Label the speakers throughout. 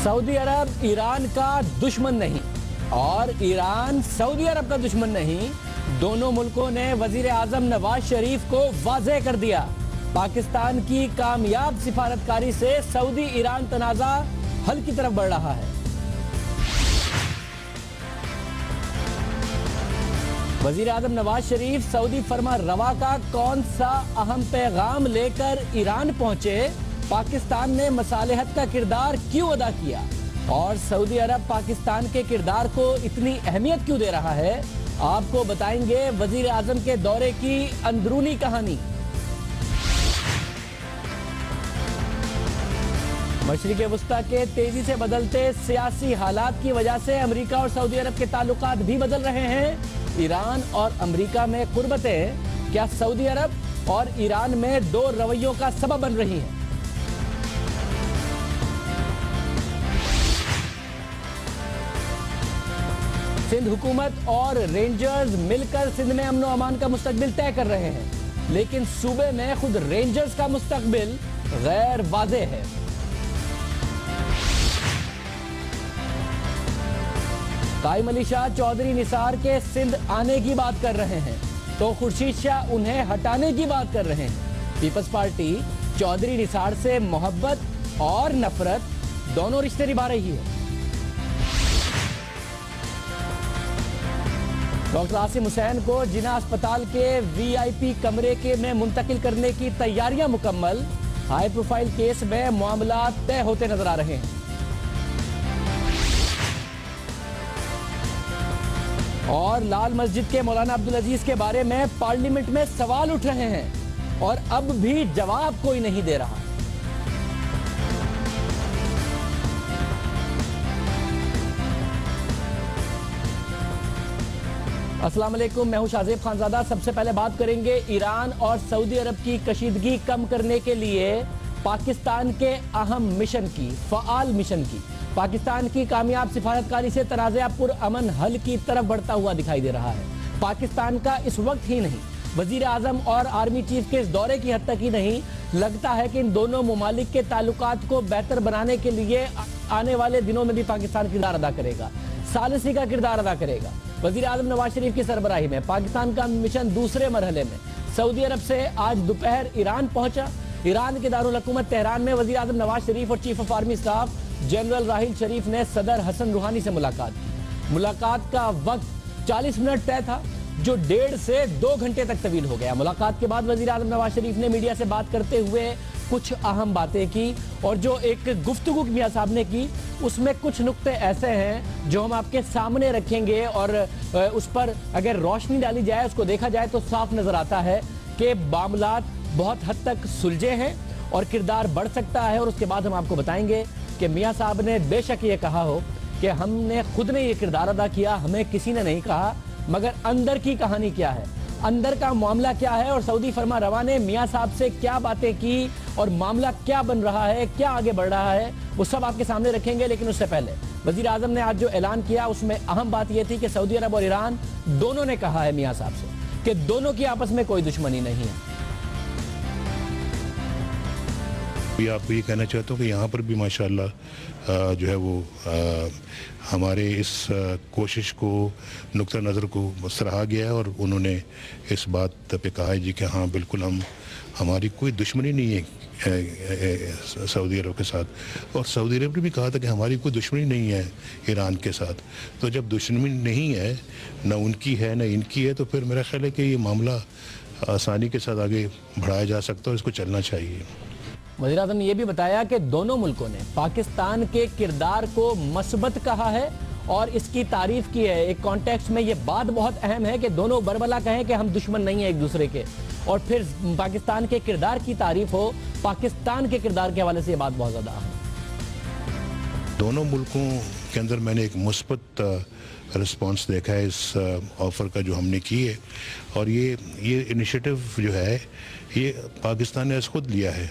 Speaker 1: Saudi अरब Iran का दुश्मन नहीं और ईरान सऊदी अरब का दुश्मन नहीं। दोनों मुल्कों ने वजीर आजम नवाज शरीफ को वाज़ेह कर दिया। पाकिस्तान की कामयाब सिफारतकारी से सऊदी ईरान तनाज़ा हल की तरफ बढ़ रहा है। वजीर आजम नवाज शरीफ सऊदी फरमा रवा का कौन सा अहम पैगाम लेकर ईरान पहुंचे, पाकिस्तान ने मसालेहत का किरदार क्यों अदा किया और सऊदी अरब पाकिस्तान के किरदार को इतनी अहमियत क्यों दे रहा है, आपको बताएंगे वजीर आजम के दौरे की अंदरूनी कहानी। मशरिक़ वुस्ता के तेजी से बदलते सियासी हालात की वजह से अमेरिका और सऊदी अरब के ताल्लुकात भी बदल रहे हैं। ईरान और अमेरिका में कुर्बतें क्या सऊदी अरब और ईरान में दो रवैयों का सबब बन रही हैं? सिंध हुकूमत और रेंजर्स मिलकर सिंध में अमन व अमान का मुस्तकबिल तय कर रहे हैं, लेकिन सूबे में खुद रेंजर्स का मुस्तकबिल गैर वाज़ेह है। कायम अली शाह चौधरी निसार के सिंध आने की बात कर रहे हैं तो खुर्शीद शाह उन्हें हटाने की बात कर रहे हैं। पीपल्स पार्टी चौधरी निसार से मोहब्बत और नफरत दोनों रिश्ते निभा रही है। डॉक्टर आसिम हुसैन को जिना अस्पताल के वीआईपी कमरे के में मुंतकिल करने की तैयारियां मुकम्मल। हाई प्रोफाइल केस में मामला तय होते नजर आ रहे हैं। और लाल मस्जिद के मौलाना अब्दुल अजीज के बारे में पार्लियामेंट में सवाल उठ रहे हैं और अब भी जवाब कोई नहीं दे रहा। अस्सलाम वालेकुम, मैं हूं शाहजेब खानजादा। सबसे पहले बात करेंगे ईरान और सऊदी अरब की कशीदगी कम करने के लिए पाकिस्तान के अहम मिशन की, फ़आल मिशन की। पाकिस्तान की कामयाब सिफारतकारी से तनाज़ा पुरअमन हल की तरफ बढ़ता हुआ दिखाई दे रहा है। पाकिस्तान का इस वक्त ही नहीं, वजीर आजम और आर्मी चीफ के इस दौरे की हद तक ही नहीं, लगता है कि इन दोनों मुमालिक के ताल्लुकात को बेहतर बनाने के लिए आने वाले दिनों में भी पाकिस्तान किरदार अदा करेगा, सालिसी का किरदार अदा करेगा। वजीर आजम नवाज शरीफ की सरबराही में पाकिस्तान का मिशन दूसरे मरहले में सऊदी अरब से आज दोपहर ईरान पहुंचा। ईरान के दारुल हुकूमत तेहरान में वजीर आजम नवाज शरीफ और chief of army staff general Raheel Sharif ने सदर हसन रूहानी से मुलाकात की। मुलाकात का वक्त 40 मिनट तय था, जो 1.5 से 2 घंटे तक तवील हो गया। मुलाकात के बाद वजीर आजम नवाज शरीफ ने मीडिया से बात करते हुए कुछ अहम बातें की और जो एक गुफ्तगू मियां साहब ने की उसमें कुछ नुक्ते ऐसे हैं जो हम आपके सामने रखेंगे और उस पर अगर रोशनी डाली जाए, उसको देखा जाए तो साफ नजर आता है कि मामलात बहुत हद तक सुलझे हैं और किरदार बढ़ सकता है। और उसके बाद हम आपको बताएंगे कि मियां साहब ने बेशक ये कहा हो कि हमने खुद ने ये किरदार अदा किया, हमें किसी ने नहीं कहा, मगर अंदर की कहानी क्या है, अंदर का मामला क्या है और सऊदी फरमा रवा ने मियां साहब से क्या बातें की और मामला क्या बन रहा है, क्या आगे बढ़ रहा है, वो सब आपके सामने रखेंगे। लेकिन उससे पहले वजीर आजम ने आज जो ऐलान किया उसमें अहम बात यह थी कि सऊदी अरब और ईरान दोनों ने कहा है मियां साहब से कि दोनों की आपस में कोई दुश्मनी नहीं है।
Speaker 2: आपको ये कहना चाहता हूँ कि यहाँ पर भी माशाल्लाह जो है वो हमारे इस कोशिश को, नुक्ता नज़र को सराहा गया है और उन्होंने इस बात पे कहा है जी कि हाँ बिल्कुल हमारी कोई दुश्मनी नहीं है सऊदी अरब के साथ। और सऊदी अरब ने भी कहा था कि हमारी कोई दुश्मनी नहीं है ईरान के साथ। तो जब दुश्मनी नहीं है, ना उनकी है ना इनकी है, तो फिर मेरा ख्याल है कि ये मामला आसानी के साथ आगे बढ़ाया जा सकता है और इसको चलना चाहिए।
Speaker 1: वज़ीर आज़म ने यह भी बताया कि दोनों मुल्कों ने पाकिस्तान के किरदार को मस्बत कहा है और इसकी तारीफ की है। एक कॉन्टेक्स्ट में यह बात बहुत अहम है कि दोनों बरबला कहें कि हम दुश्मन नहीं है एक दूसरे के, और फिर पाकिस्तान के किरदार की तारीफ हो। पाकिस्तान के किरदार के हवाले से ये बात बहुत ज़्यादा अहम है।
Speaker 2: दोनों मुल्कों के अंदर मैंने एक मुस्बत रिस्पांस देखा है इस ऑफ़र का जो हमने की है। और ये इनिशिएटिव जो है ये पाकिस्तान ने खुद लिया है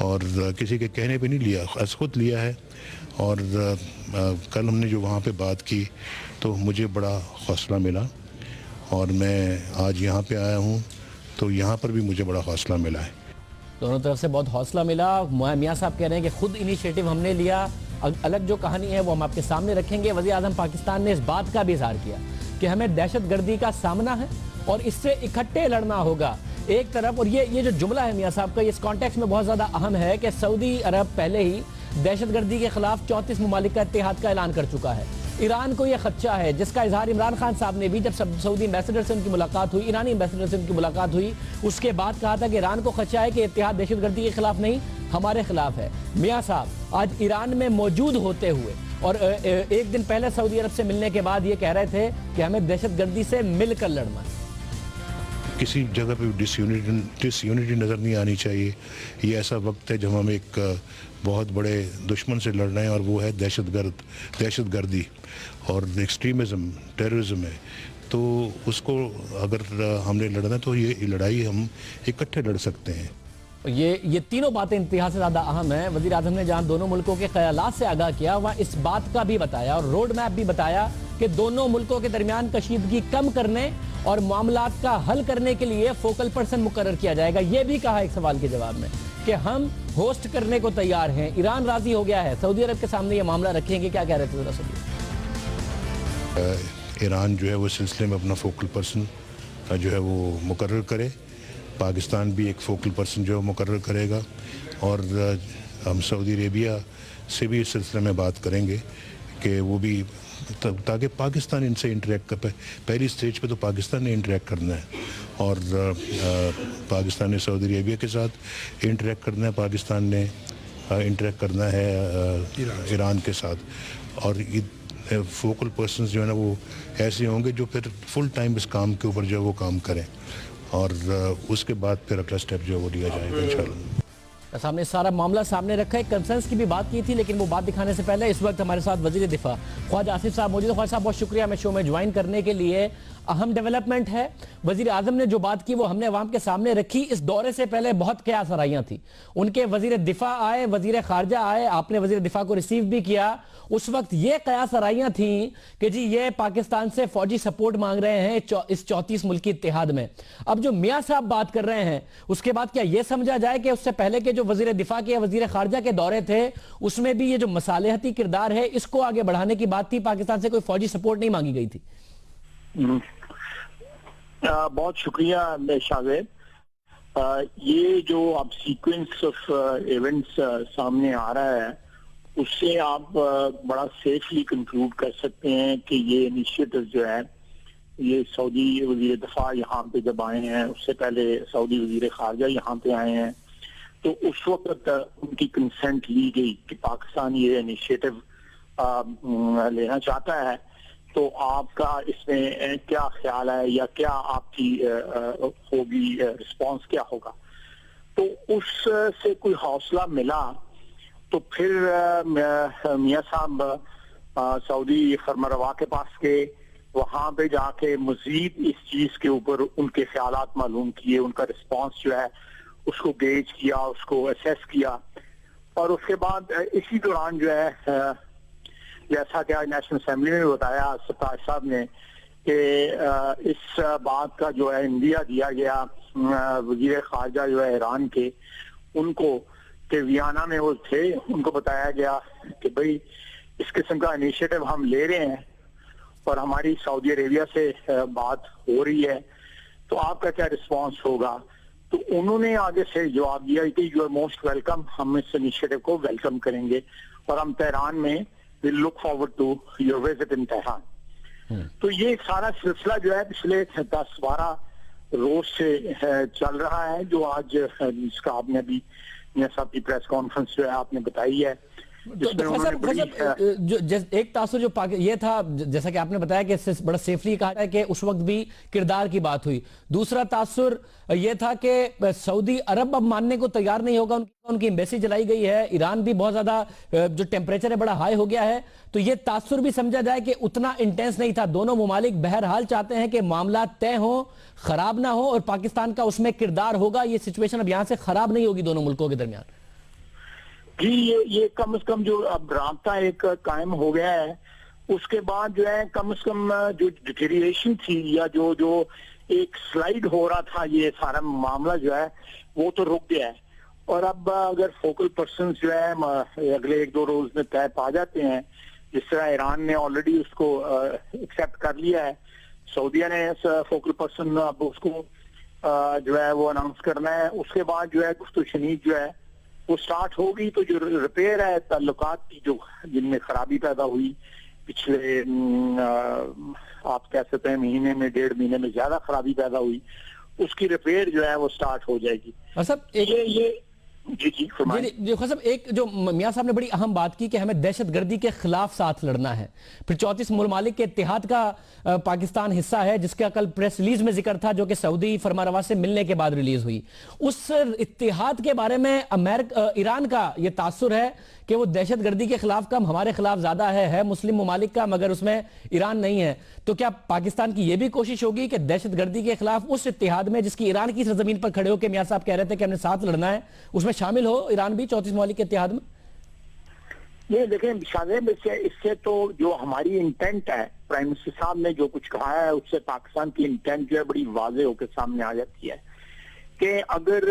Speaker 2: और किसी के कहने पे नहीं लिया, खुद लिया है। और कल हमने जो वहाँ पे बात की तो मुझे बड़ा हौसला मिला और मैं आज यहाँ पे आया हूँ तो यहाँ पर भी मुझे बड़ा हौसला मिला है।
Speaker 1: दोनों तरफ से बहुत हौसला मिला। मियां साहब कह रहे हैं कि खुद इनिशिएटिव हमने लिया अलग जो कहानी है वो हम आपके सामने रखेंगे। वज़ीर आज़म पाकिस्तान ने इस बात का भी इजहार किया कि हमें दहशतगर्दी का सामना है और इससे इकट्ठे लड़ना होगा एक तरफ। और ये जो जुमला है मियां साहब का, इस कॉन्टेक्स्ट में बहुत ज़्यादा अहम है कि सऊदी अरब पहले ही दहशतगर्दी के खिलाफ 34 ममालिक का इत्तेहाद का ऐलान कर चुका है। ईरान को यह खदशा है, जिसका इजहार इमरान खान साहब ने भी जब सऊदी एम्बेसडर से उनकी मुलाकात हुई, ईरानी एम्बेसडर से उनकी मुलाकात हुई, उसके बाद कहा था कि ईरान को खदशा है कि इत्तेहाद दहशतगर्दी के खिलाफ नहीं, हमारे खिलाफ है। मियां साहब, आज ईरान में मौजूद होते हुए और एक दिन पहले सऊदी अरब से मिलने के बाद ये कह रहे थे कि हमें दहशतगर्दी से मिलकर लड़ना है।
Speaker 2: किसी जगह पे डिसयूनिटी नज़र नहीं आनी चाहिए। ये ऐसा वक्त है जब हम एक बहुत बड़े दुश्मन से लड़ रहे हैं और वो है दहशतगर्दी और एक्सट्रीमिज़म, टेररिज्म है। तो उसको अगर हमने लड़ना है तो ये लड़ाई हम इकट्ठे लड़ सकते हैं।
Speaker 1: ये तीनों बातें इंतहा से ज़्यादा अहम हैं। वज़ीर आज़म ने जहाँ दोनों मुल्कों के ख़यालात से आगाह किया, वहाँ इस बात का भी बताया और रोड मैप भी बताया कि दोनों मुल्कों के दरमियान कशीदगी कम करने और मामलात का हल करने के लिए फोकल पर्सन मुकर्रर किया जाएगा। ये भी कहा एक सवाल के जवाब में कि हम होस्ट करने को तैयार हैं। ईरान राजी हो गया है, सऊदी अरब के सामने ये मामला रखेंगे। क्या कह रहे थे जरा?
Speaker 2: ईरान जो है वो सिलसिले में अपना फोकल पर्सन जो है वो मुकर्रर करे, पाकिस्तान भी एक फोकल पर्सन जो है मुकर्रर करेगा और हम सऊदी अरेबिया से भी इस सिलसिले में बात करेंगे कि वो भी, ताकि पाकिस्तान इनसे इंटरेक्ट कर पाए। पहली स्टेज पे तो पाकिस्तान ने इंटरेक्ट करना है और पाकिस्तान ने सऊदी अरेबिया के साथ इंटरेक्ट करना है, पाकिस्तान ने इंटरेक्ट करना है ईरान के साथ। और फोकल पर्सन्स जो है ना वो ऐसे होंगे जो फिर फुल टाइम इस काम के ऊपर जो है वो काम करें और उसके बाद फिर अगला स्टेप जो है वो लिया जाएगा इंशाल्लाह।
Speaker 1: सामने सारा मामला सामने रखा है। कंसर्न्स की भी बात की थी, लेकिन वो बात दिखाने से पहले इस वक्त हमारे साथ वजीर दिफा ख्वाजा आसिफ साहब मौजूद है। ख्वाजा साहब, बहुत शुक्रिया हमें शो में ज्वाइन करने के लिए। अहम डेवलपमेंट है, वजीर आजम ने जो बात की वो हमने अवाम के सामने रखी। इस दौरे से पहले बहुत कयास आराइयां थी। उनके वजीर दिफा आए, वजीर खारजा आए, आपने वजीर दिफा को रिसीव भी किया। उस वक्त ये कयास आराइयां थी कि जी ये पाकिस्तान से फौजी सपोर्ट मांग रहे हैं इस 34 मुल्की इत्तेहाद में। अब जो मियां साहब बात कर रहे हैं उसके बाद क्या ये समझा जाए कि उससे पहले के जो वजीर दिफा के या वजीर खारजा के दौरे थे उसमें भी ये जो मसालेहती किरदार है इसको आगे बढ़ाने की बात थी, पाकिस्तान से कोई फौजी सपोर्ट नहीं मांगी गई थी?
Speaker 3: बहुत शुक्रिया शाहजेब। ये जो अब सीक्वेंस ऑफ इवेंट्स सामने आ रहा है उससे आप बड़ा सेफली कंक्लूड कर सकते हैं कि ये इनिशिएटिव जो है, ये सऊदी वजीर दफा यहाँ पे जब आए हैं, उससे पहले सऊदी वजीर खारजा यहाँ पे आए हैं, तो उस वक्त उनकी कंसेंट ली गई कि पाकिस्तान ये इनिशिएटिव लेना चाहता है। तो आपका इसमें क्या ख्याल है या क्या आपकी होगी रिस्पांस क्या होगा? तो उससे कोई हौसला मिला तो फिर मियां साहब सऊदी फरमारवा के पास गए, वहां पे जाके मजीद इस चीज के ऊपर उनके ख्यालात मालूम किए, उनका रिस्पांस जो है उसको गेज किया, उसको असेस किया। और उसके बाद इसी दौरान जो है जैसा कि आज नेशनल असेंबली में बताया सत्तार साहब ने कि इस बात का जो है इंडिया दिया गया वजीर खारजा जो है ईरान के, उनको कि वियना में वो थे, उनको बताया गया कि भाई इस किस्म का इनिशिएटिव हम ले रहे हैं और हमारी सऊदी अरेबिया से बात हो रही है, तो आपका क्या रिस्पांस होगा? तो उन्होंने आगे से जवाब दिया कि यू आर मोस्ट वेलकम, हम इस इनिशिएटिव को वेलकम करेंगे और हम तेहरान में will look forward to your visit in Tehran. तो ये सारा सिलसिला जो है पिछले 10-12 रोज से चल रहा है, जो आज जिसका आपने अभी मियां साहब की प्रेस कॉन्फ्रेंस जो है आपने बताई है।
Speaker 1: जो एक तासुर जो ये था, जैसा कि आपने बताया कि इससे बड़ा सेफली कहा है कि उस वक्त भी किरदार की बात हुई। दूसरा तासुर ये था कि सऊदी अरब अब मानने को तैयार नहीं होगा, उनकी एम्बेसी जलाई गई है, ईरान भी बहुत ज्यादा जो टेम्परेचर है बड़ा हाई हो गया है। तो ये तासुर भी समझा जाए कि उतना इंटेंस नहीं था। दोनों मुमालिक बहरहाल चाहते हैं कि मामला तय हो, खराब ना हो और पाकिस्तान का उसमें किरदार होगा। ये सिचुएशन अब यहां से खराब नहीं होगी दोनों मुल्कों के दरमियान।
Speaker 3: जी ये कम से कम जो अब राब्ता एक कायम हो गया है, उसके बाद जो है कम से कम जो डिटेरिएशन थी या जो एक स्लाइड हो रहा था, ये सारा मामला जो है वो तो रुक गया है। और अब अगर फोकल पर्सन जो है अगले 1-2 रोज में तय पा जाते हैं, जिस तरह ईरान ने ऑलरेडी उसको एक्सेप्ट कर लिया है, सऊदीया ने फोकल पर्सन अब उसको जो है वो अनाउंस करना है, उसके बाद जो है गुफ्तगू शनीद जो है वो स्टार्ट होगी। तो जो रिपेयर है ताल्लुकात की जो जिनमें खराबी पैदा हुई पिछले आप कह सकते हैं महीने में 1.5 महीने में ज्यादा खराबी पैदा हुई, उसकी रिपेयर जो है वो स्टार्ट हो जाएगी।
Speaker 1: और सब
Speaker 3: ये जी फरमाइए।
Speaker 1: देखो साहब, एक जो मियां साहब ने बड़ी अहम बात की कि हमें दहशतगर्दी के खिलाफ साथ लड़ना है। फिर 34 ममालिक के इत्तेहाद का पाकिस्तान हिस्सा है, जिसका कल प्रेस रिलीज में जिक्र था, जो कि सऊदी फरमानरवा से मिलने के बाद रिलीज हुई। उस इत्तेहाद के बारे में ईरान का यह तासुर है कि वो दहशतगर्दी के खिलाफ कम हमारे खिलाफ ज्यादा है मुस्लिम ममालिक का, मगर उसमें ईरान नहीं है। तो क्या पाकिस्तान की यह भी कोशिश होगी कि दहशतगर्दी के खिलाफ उस इत्तेहाद में, जिसकी ईरान की सरजमीन पर खड़े होकर मियां साहब कह रहे थे कि हमने साथ लड़ना है, उसमें शामिल हो ईरान भी 34 ममालिक के इत्तेहाद में?
Speaker 3: ये देखें शाहजेब, इससे तो जो हमारी इंटेंट है, प्राइम मिनिस्टर साहब ने जो कुछ कहा है उससे पाकिस्तान की इंटेंट जो है बड़ी वाज़ेह होकर सामने आ जाती है कि अगर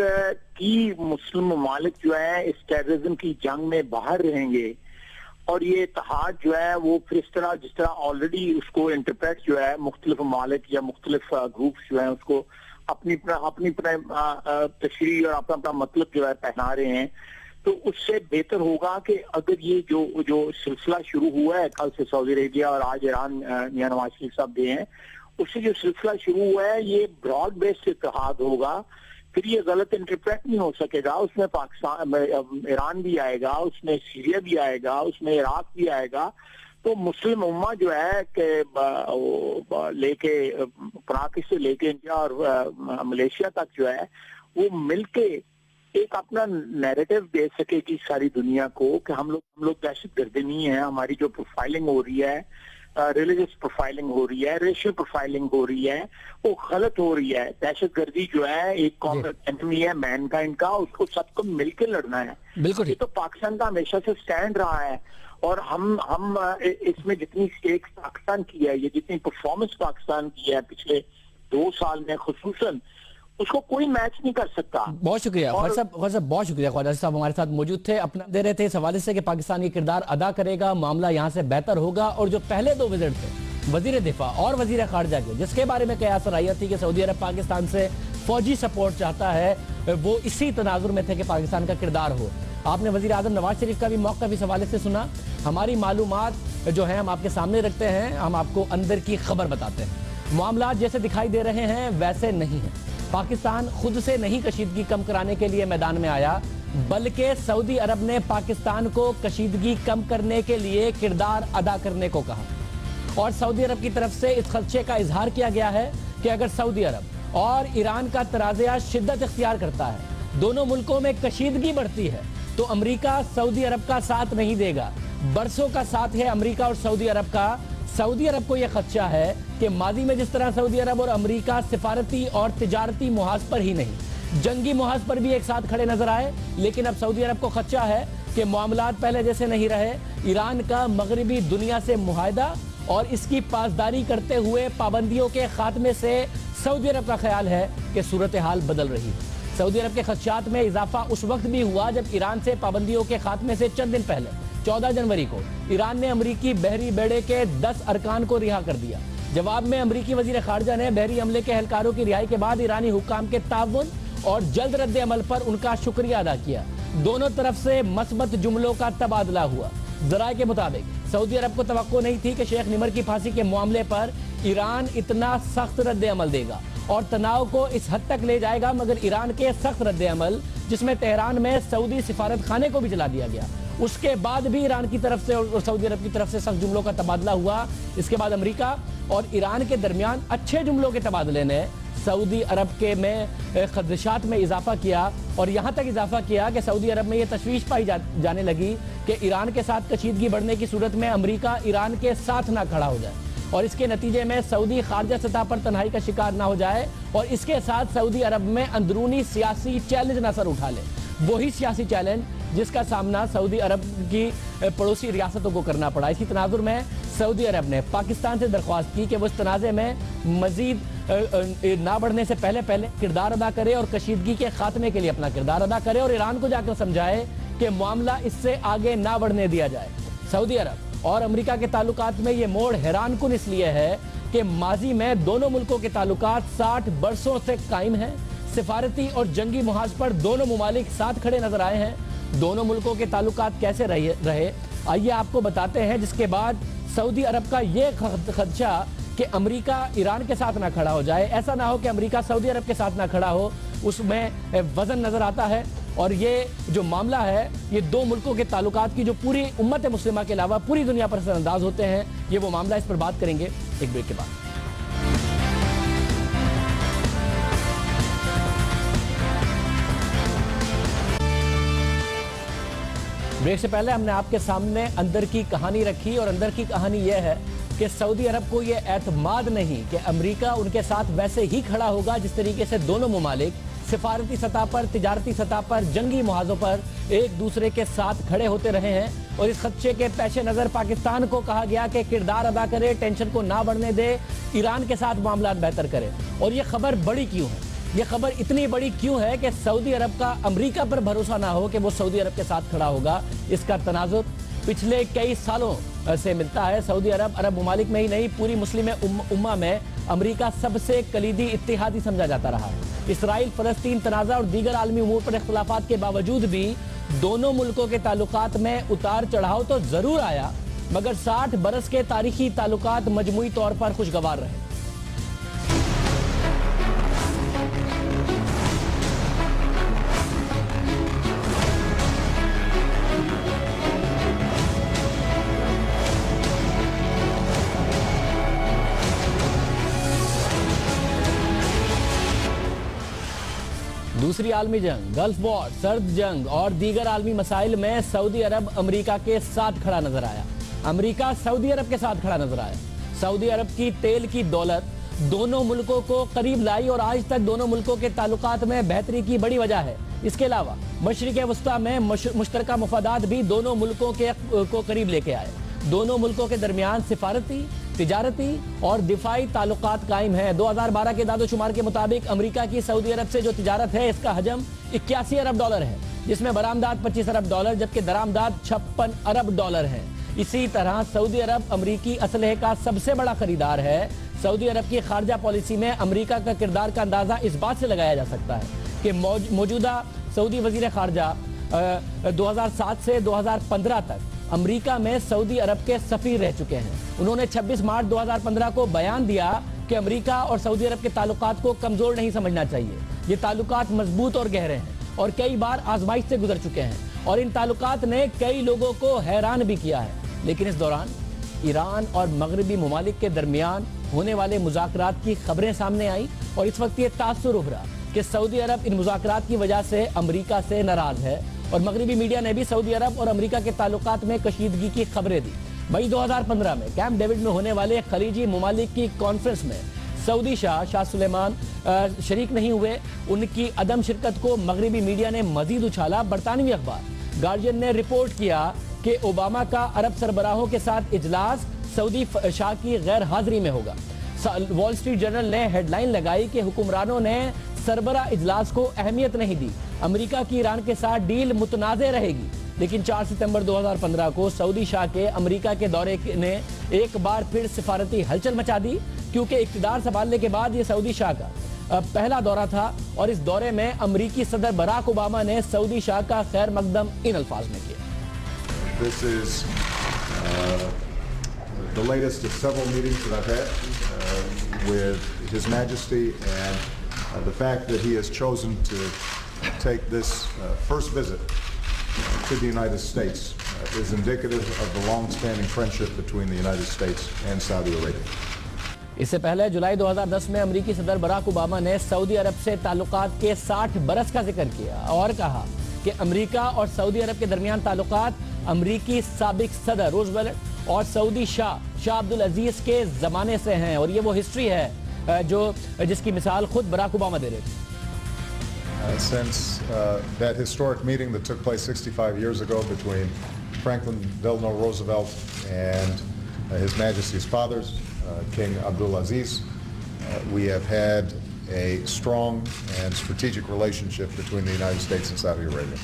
Speaker 3: की मुस्लिम ममालिक जो है इस टेररिज्म की जंग में बाहर रहेंगे और ये इत्तेहाद जो है वो फिर इस तरह जिस तरह ऑलरेडी उसको इंटरप्रेट जो है मुख्तलिफ ममालिक या मुख्तलिफ ग्रुप्स जो है उसको अपनी तशरीह और अपना मतलब जो है पहना रहे हैं, तो उससे बेहतर होगा कि अगर ये जो सिलसिला शुरू हुआ है कल से सऊदी अरेबिया और आज ईरान मियां नवाज शरीफ साहब गए हैं, उससे जो सिलसिला शुरू हुआ है ये ब्रॉड बेस्ड इत्तेहाद होगा, फिर ये गलत इंटरप्रेट नहीं हो सकेगा। उसमें पाकिस्तान ईरान भी आएगा, उसमें सीरिया भी आएगा, उसमें इराक भी आएगा। तो मुस्लिम उम्मा जो है कि लेके कराची से लेके इंडिया और मलेशिया तक जो है वो मिलके एक अपना नैरेटिव दे सकेगी सारी दुनिया को कि हम लोग दहशतगर्दी नहीं है। हमारी जो प्रोफाइलिंग हो रही है, रिलीजियस प्रोफाइलिंग हो रही है, रेशियल प्रोफाइलिंग हो रही है, वो गलत हो रही है। दहशतगर्दी जो है एक कॉमन एनिमी है मैनकाइंड का, उसको सबको मिलकर लड़ना है।
Speaker 1: बिल्कुल।
Speaker 3: ये तो पाकिस्तान का हमेशा से स्टैंड रहा है और हम इसमें जितनी स्टेक्स पाकिस्तान की है, ये जितनी परफॉर्मेंस पाकिस्तान की है पिछले 2 साल में खुसूसन, उसको कोई मैच नहीं कर सकता।
Speaker 1: बहुत शुक्रिया ख्वाजा साहब, बहुत शुक्रिया। ख्वाजा साहब हमारे साथ मौजूद थे, अपना दे रहे थे इस हवाले से कि पाकिस्तान ये किरदार अदा करेगा, मामला यहाँ से बेहतर होगा। और जो पहले 2 विजिट थे वजीर दिफा और वजीर खारजा के, जिसके बारे में कयास रही थी कि सऊदी अरब पाकिस्तान से फौजी सपोर्ट चाहता है, वो इसी तनाजुर में थे कि पाकिस्तान का किरदार हो। आपने वजीर आजम नवाज शरीफ का भी मौक़िफ़ इस हवाले से सुना। हमारी मालूमात जो है हम आपके सामने रखते हैं, हम आपको अंदर की खबर बताते हैं। मामला जैसे दिखाई दे रहे हैं वैसे नहीं है। पाकिस्तान खुद से नहीं कशीदगी कम कराने के लिए मैदान में आया, बल्कि सऊदी अरब ने पाकिस्तान को कशीदगी कम करने के लिए किरदार अदा करने को कहा। और सऊदी अरब की तरफ से इस खदशे का इजहार किया गया है कि अगर सऊदी अरब और ईरान का तनाज़ा शिद्दत इख्तियार करता है, दोनों मुल्कों में कशीदगी बढ़ती है, तो अमेरिका सऊदी अरब का साथ नहीं देगा। बरसों का साथ है अमेरिका और सऊदी अरब का। सऊदी अरब को यह खदशा है कि माजी में जिस तरह सऊदी अरब और अमेरिका सिफारती और तिजारती मुहाज पर ही नहीं, जंगी मुहाज पर भी एक साथ खड़े नजर आए, लेकिन अब सऊदी अरब को खदशा है कि मामलात पहले जैसे नहीं रहे। ईरान का मगरबी दुनिया से मुआहदा और इसकी पासदारी करते हुए पाबंदियों के खात्मे से सऊदी अरब का ख्याल है कि सूरत हाल बदल रही है। सऊदी अरब के खदशात में इजाफा उस वक्त भी हुआ जब ईरान से पाबंदियों के खात्मे से चंद दिन पहले 14 जनवरी को ईरान ने अमरीकी बहरी बेड़े के 10 अरकान को रिहा कर दिया। जवाब में अमरीकी वजीर खारजा ने बहरी हमले के एहलकारों की रिहाई के बाद ईरानी हुक्काम के ताउन और जल्द रद्द अमल पर उनका शुक्रिया अदा किया। दोनों तरफ से मस्बत जुमलों का तबादला हुआ। जराये के मुताबिक सऊदी अरब को तवक्को नहीं थी कि शेख निमर की फांसी के मामले पर ईरान इतना सख्त रद्द अमल देगा और तनाव को इस हद तक ले जाएगा, मगर ईरान के सख्त रद्द अमल, जिसमें तेहरान में सऊदी सिफारत खाने को भी जला दिया गया, उसके बाद भी ईरान की तरफ से और सऊदी अरब की तरफ से सख्त जुमलों का तबादला हुआ। इसके बाद अमेरिका और ईरान के दरमियान अच्छे जुमलों के तबादले ने सऊदी अरब के में खदशात में इजाफा किया और यहाँ तक इजाफा किया कि सऊदी अरब में यह तशवीश पाई जाने लगी कि ईरान के साथ कशीदगी बढ़ने की सूरत में अमेरिका ईरान के साथ ना खड़ा हो जाए और इसके नतीजे में सऊदी खारजा सतह पर तन्हाई का शिकार ना हो जाए और इसके साथ सऊदी अरब में अंदरूनी सियासी चैलेंज ना सर उठा ले। वही सियासी चैलेंज जिसका सामना सऊदी अरब की पड़ोसी रियासतों को करना पड़ा। इसी तनाजुर में सऊदी अरब ने पाकिस्तान से दरख्वास्त की कि वो इस तनाज़े में मजीद ना बढ़ने से पहले पहले किरदार अदा करे और कशीदगी के खात्मे के लिए अपना किरदार अदा करे और ईरान को जाकर समझाए कि मामला इससे आगे ना बढ़ने दिया जाए। सऊदी अरब और अमेरिका के ताल्लुकात में ये मोड़ हैरानकुन इसलिए है कि माजी में दोनों मुल्कों के ताल्लुकात 60 बरसों से कायम हैं। सिफारती और जंगी मुहाज पर दोनों मुमालिक साथ खड़े नजर आए हैं। दोनों मुल्कों के ताल्लुकात कैसे रहे आइए आपको बताते हैं, जिसके बाद सऊदी अरब का ये खदशा कि अमेरिका ईरान के साथ ना खड़ा हो जाए, ऐसा ना हो कि अमेरिका सऊदी अरब के साथ ना खड़ा हो, उसमें वजन नजर आता है। और ये जो मामला है ये दो मुल्कों के ताल्लुकात की जो पूरी उम्मत मुस्लिमा के अलावा पूरी दुनिया पर असरअंदाज होते हैं, ये वो मामला, इस पर बात करेंगे एक ब्रेक के बाद। ब्रेक से पहले हमने आपके सामने अंदर की कहानी रखी और अंदर की कहानी यह है कि सऊदी अरब को यह एतमाद नहीं कि अमेरिका उनके साथ वैसे ही खड़ा होगा जिस तरीके से दोनों मुमालिक सिफारती सतह पर, तिजारती सतह पर, जंगी मुहाजों पर एक दूसरे के साथ खड़े होते रहे हैं। और इस खदशे के पेश नज़र पाकिस्तान को कहा गया कि किरदार अदा करे, टेंशन को ना बढ़ने दे, ईरान के साथ मामला बेहतर करे। और ये खबर बड़ी क्यों है? ये खबर इतनी बड़ी क्यों है कि सऊदी अरब का अमेरिका पर भरोसा ना हो कि वो सऊदी अरब के साथ खड़ा होगा? इसका तनाजुर पिछले कई सालों से मिलता है। सऊदी अरब अरब ममालिक में ही नहीं, पूरी मुस्लिम उम्मा में अमेरिका सबसे कलीदी इत्तेहादी समझा जाता रहा है। इसराइल फलस्तीन तनाज़ा और दीगर आलमी उमूर पर इख्तिलाफात के बावजूद भी दोनों मुल्कों के ताल्लुकात में उतार चढ़ाव तो जरूर आया, मगर 60 बरस के तारीखी ताल्लुकात मजमूई तौर पर खुशगवार रहे। दूसरी आलमी जंग, गल्फ वॉर, सर्द जंग और दीगर आलमी मसाइल में सऊदी अरब अमेरिका के साथ खड़ा नजर आया। अमेरिका सऊदी अरब के साथ खड़ा नजर आया। सऊदी अरब की तेल की दौलत दोनों मुल्कों को करीब लाई और आज तक दोनों मुल्कों के ताल्लुकात में बेहतरी की बड़ी वजह है। इसके अलावा मशरिक़ वस्ता में मुश्तरका मफादात भी दोनों मुल्कों को करीब लेके आए। दोनों मुल्कों के दरमियान सिफारती, तिजारती और दिफाई ताल्लुकात कायम है। 2012 के दादोशुमार के मुताबिक अमेरिका की सऊदी अरब से जो तिजारत है इसका हजम 81 अरब डॉलर है, जिसमें बरामदात 25 अरब डॉलर जबकि दरामदात 56 अरब डॉलर है। इसी तरह सऊदी अरब अमरीकी असलहे का सबसे बड़ा खरीदार है। सऊदी अरब की खारजा पॉलिसी में अमरीका का किरदार का अंदाजा इस बात से लगाया जा सकता है कि मौजूदा सऊदी वजीर खारजा 2007 से 2015 तक अमेरिका में सऊदी अरब के सफीर रह चुके हैं। उन्होंने 26 मार्च 2015 को बयान दिया कि अमेरिका और सऊदी अरब के ताल्लुकात को कमजोर नहीं समझना चाहिए। ये ताल्लुकात मजबूत और गहरे हैं और कई बार आजमाइश से गुजर चुके हैं और इन ताल्लुकात ने कई लोगों को हैरान भी किया है। लेकिन इस दौरान ईरान और मगरबी ममालिक के दरमियान होने वाले मुज़ाकरात की खबरें सामने आई और इस वक्त ये तासुर उभरा कि सऊदी अरब इन मुज़ाकरात की वजह से अमेरिका से नाराज है और मगरबी मीडिया ने भी सऊदी अरब और अमेरिका के ताल्लुकात में कशीदगी की खबरें दी। मई 2015 में कैंप डेविड में होने वाले खलीजी ममालिक की कॉन्फ्रेंस में सऊदी शाह सुलेमान शरीक नहीं हुए। उनकी अदम शिरकत को मगरबी मीडिया ने मजीद उछाला। बरतानवी अखबार गार्जियन ने रिपोर्ट किया कि ओबामा का अरब सरबराहों के साथ इजलास सऊदी शाह की गैर हाजिरी में होगा। वॉल स्ट्रीट जर्नल ने हेडलाइन लगाई कि हुक्मरानों ने सरबरा इजलास को अहमियत नहीं दी, अमेरिका की ईरान के साथ डील मुतनाज़े रहेगी। लेकिन 4 सितंबर 2015 को सऊदी शाह के अमेरिका के दौरे ने एक बार फिर सिफारती हलचल मचा दी, क्योंकि इक़्तिदार संभालने के बाद ये सऊदी शाह का पहला दौरा था और इस दौरे में अमेरिकी सदर बराक ओबामा ने सऊदी शाह का खैर मकदम इन अल्फाज में किया।
Speaker 4: This is the latest of several meetings that I've had with His Majesty, and the fact that he has chosen to take this first visit to the United States is indicative of the long-standing friendship between the United States and Saudi Arabia.
Speaker 1: इससे पहले जुलाई 2010 में अमेरिकी सदर Barack Obama ने Saudi अरब से ताल्लुकात के 60 बरस का जिक्र किया और कहा कि अमेरिका और सऊदी अरब के दरमियान ताल्लुकात अमेरिकी साबिक सदर रूजवेल्ट और सऊदी शाह अब्दुल अजीज के जमाने से हैं और ये वो हिस्ट्री है जिसकी मिसाल खुद बराक ओबामा दे रहे थे।
Speaker 4: Since that historic meeting that took place 65 years ago between Franklin Delano Roosevelt and His Majesty's fathers, King Abdul Aziz, we have had a strong and strategic relationship between the United States and Saudi Arabia.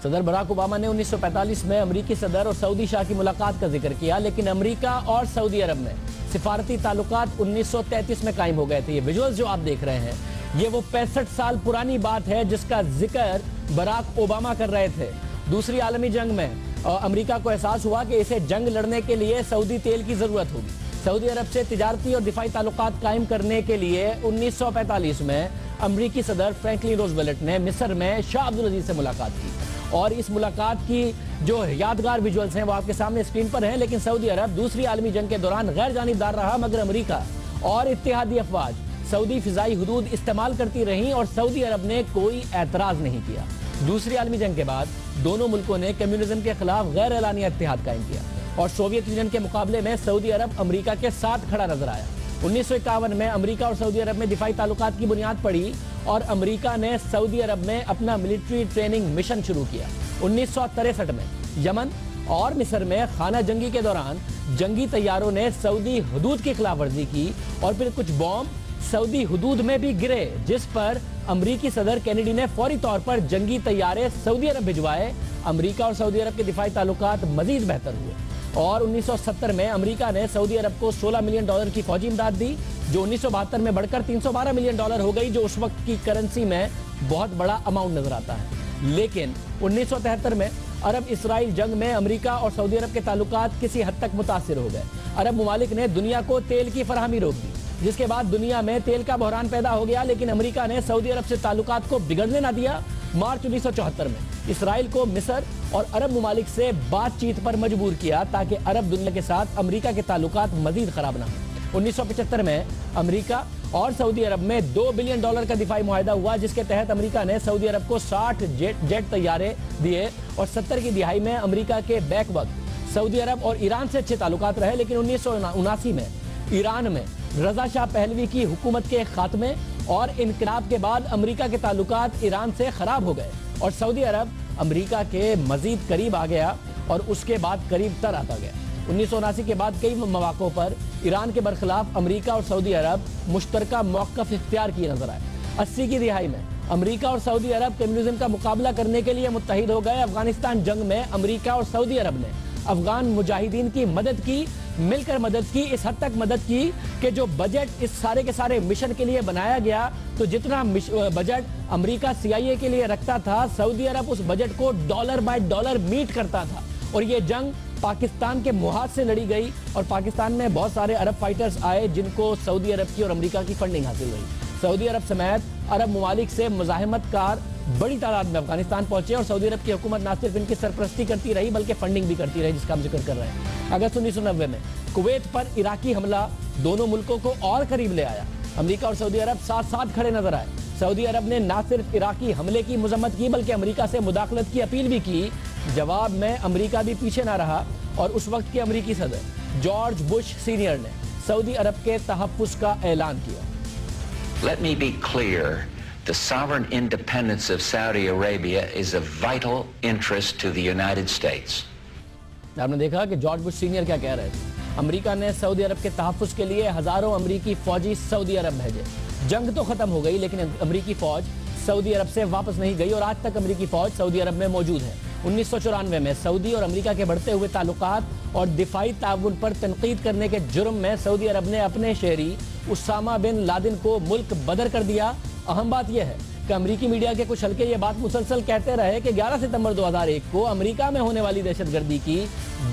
Speaker 1: सदर Barack Obama ने 1945 में अमेरिकी सदर और Saudi Shah की मुलाकात का जिक्र किया, लेकिन अमेरिका और सऊदी अरब में सिफारती ताल्लुकात 1933 में कायम हो गए थे। ये विजुअल्स जो आप देख रहे हैं, ये वो 65 साल पुरानी बात है जिसका जिक्र बराक ओबामा कर रहे थे। दूसरी आलमी जंग में अमेरिका को एहसास हुआ कि इसे जंग लड़ने के लिए सऊदी तेल की जरूरत होगी। सऊदी अरब से तिजारती और दिफाई ताल्लुकात कायम करने के लिए 1945 में अमेरिकी सदर फ्रैंकलिन रूजवेल्ट ने मिस्र में शाह अब्दुल अजीज से मुलाकात की, और इस मुलाकात की जो यादगार विजुअल्स हैं वो आपके सामने स्क्रीन पर हैं। लेकिन सऊदी अरब दूसरी आलमी जंग के दौरान गैर जानिबदार रहा, मगर अमेरिका और इत्तेहादी अफवाज सऊदी फिजाई हुदूद इस्तेमाल करती रहीं और सऊदी अरब ने कोई एतराज नहीं किया। दूसरी आलमी जंग के बाद दोनों मुल्कों ने कम्युनिज्म के खिलाफ गैर एलानिया इत्तेहाद कायम किया और सोवियत यूनियन के मुकाबले में सऊदी अरब अमेरिका के साथ खड़ा नजर आया। 1951 में अमेरिका और सऊदी अरब में दिफाई ताल्लुकात की बुनियाद पड़ी और अमेरिका ने सऊदी अरब में अपना मिलिट्री ट्रेनिंग मिशन शुरू किया। 1963 में यमन और मिस्र में खाना जंगी के दौरान जंगी तैयारों ने सऊदी हुदूद की खिलाफ वर्जी की और फिर कुछ बॉम्ब सऊदी हुदूद में भी गिरे, जिस पर अमेरिकी सदर केनेडी ने फौरी तौर पर जंगी तैयारे सऊदी अरब भिजवाए। अमेरिका और सऊदी अरब के दिफाई ताल्लुकात मजीद बेहतर हुए और 1970 में अमेरिका ने सऊदी अरब को $16 मिलियन की फौजी इमदाद दी, जो 1972 में बढ़कर $312 मिलियन हो गई, जो उस वक्त की करेंसी में बहुत बड़ा अमाउंट नजर आता है। लेकिन 1973 में अरब इसराइल जंग में अमेरिका और सऊदी अरब के ताल्लुकात किसी हद तक मुतासिर हो गए। अरब ममालिक ने दुनिया को तेल की फराहमी रोक दी, जिसके बाद दुनिया में तेल का बहरान पैदा हो गया। लेकिन अमेरिका ने सऊदी अरब से ताल्लुकात को बिगड़ने ना दिया। मार्च 1974 में इसराइल को मिस्र और अरब ममालिक से बातचीत पर मजबूर किया ताकि अरब दुनिया के साथ अमेरिका के ताल्लुकात मजीद खराब ना हो। 1975 में अमेरिका और सऊदी अरब में $2 बिलियन का दिफाई मुआहदा हुआ, जिसके तहत अमेरिका ने सऊदी अरब को 60 जेट तैयारे दिए और 70 की दिहाई में अमेरिका के बैक वक्त सऊदी अरब और ईरान से अच्छे ताल्लुकात रहे। लेकिन 1979 में ईरान में रजा शाह पहलवी की हुकूमत के खात्मे और इनकलाब के बाद अमेरिका के ताल्लुकात ईरान से खराब हो गए और सऊदी अरब अमेरिका के मजीद करीब आ गया और उसके बाद करीब तर आता गया। 1979 के बाद कई मौक़ों पर ईरान के बरखिलाफ अमेरिका और सऊदी अरब मुश्तरका मौक़िफ़ इख्तियार किए नजर आए। 80 की दिहाई में अमेरिका और सऊदी अरब कम्युनिज्म का मुकाबला करने के लिए मुत्तहिद हो गए। अफगानिस्तान जंग में अमेरिका और सऊदी अरब ने अफगान मुजाहिदीन की मदद की, मिलकर मदद की, इस हद तक मदद की कि जो बजट इस सारे के सारे मिशन के लिए बनाया गया, तो जितना बजट अमेरिका CIA के लिए रखता था, सऊदी अरब उस बजट को डॉलर बाय डॉलर मीट करता था। और ये जंग पाकिस्तान के मुहाज से लड़ी गई और पाकिस्तान में बहुत सारे अरब फाइटर्स आए जिनको सऊदी अरब की और अमेरिका की फंडिंग हासिल हुई। सऊदी अरब समेत अरब ममालिक से मुजाहिमतकार बड़ी तादाद में अफगानिस्तान पहुंचे और सऊदी अरब की हुकूमत न सिर्फ इनकी सरपरस्ती करती रही बल्कि फंडिंग भी करती रही, जिसका हम जिक्र कर रहे हैं। अगस्त 1990 में कुवैत पर इराकी हमला दोनों मुल्कों को और करीब ले आया। अमेरिका और सऊदी अरब साथ साथ खड़े नजर आए। सऊदी अरब ने न सिर्फ इराकी हमले की मजम्मत की बल्कि अमेरिका से मुदाखलत की अपील भी की। जवाब में अमेरिका भी पीछे ना रहा और उस वक्त के अमेरिकी सदर जॉर्ज बुश सीनियर ने सऊदी अरब के तहफ़्फ़ुज़ का ऐलान किया।
Speaker 5: Let me be clear. The sovereign independence of Saudi Arabia is of vital interest to the United States.
Speaker 1: आपने देखा कि जॉर्ज बुश सीनियर क्या कह रहे थे। अमेरिका ने सऊदी अरब के तहफ़्फ़ुज़ के लिए हजारों अमेरिकी फौजी सऊदी अरब भेजे। जंग तो खत्म हो गई लेकिन अमेरिकी फौज सऊदी अरब से वापस नहीं गई और आज तक अमेरिकी फौज सऊदी अरब में मौजूद है। 1994 में सऊदी और अमेरिका के बढ़ते हुए ताल्लुकात और दिफाई ताउन पर तनकीद करने के जुर्म में सऊदी अरब ने अपने शहरी उसामा बिन लादेन को मुल्क बदर कर दिया। अहम बात यह है कि अमेरिकी मीडिया के कुछ हल्के ये बात मुसलसल कहते रहे कि 11 सितंबर 2001 को अमेरिका में होने वाली दहशतगर्दी की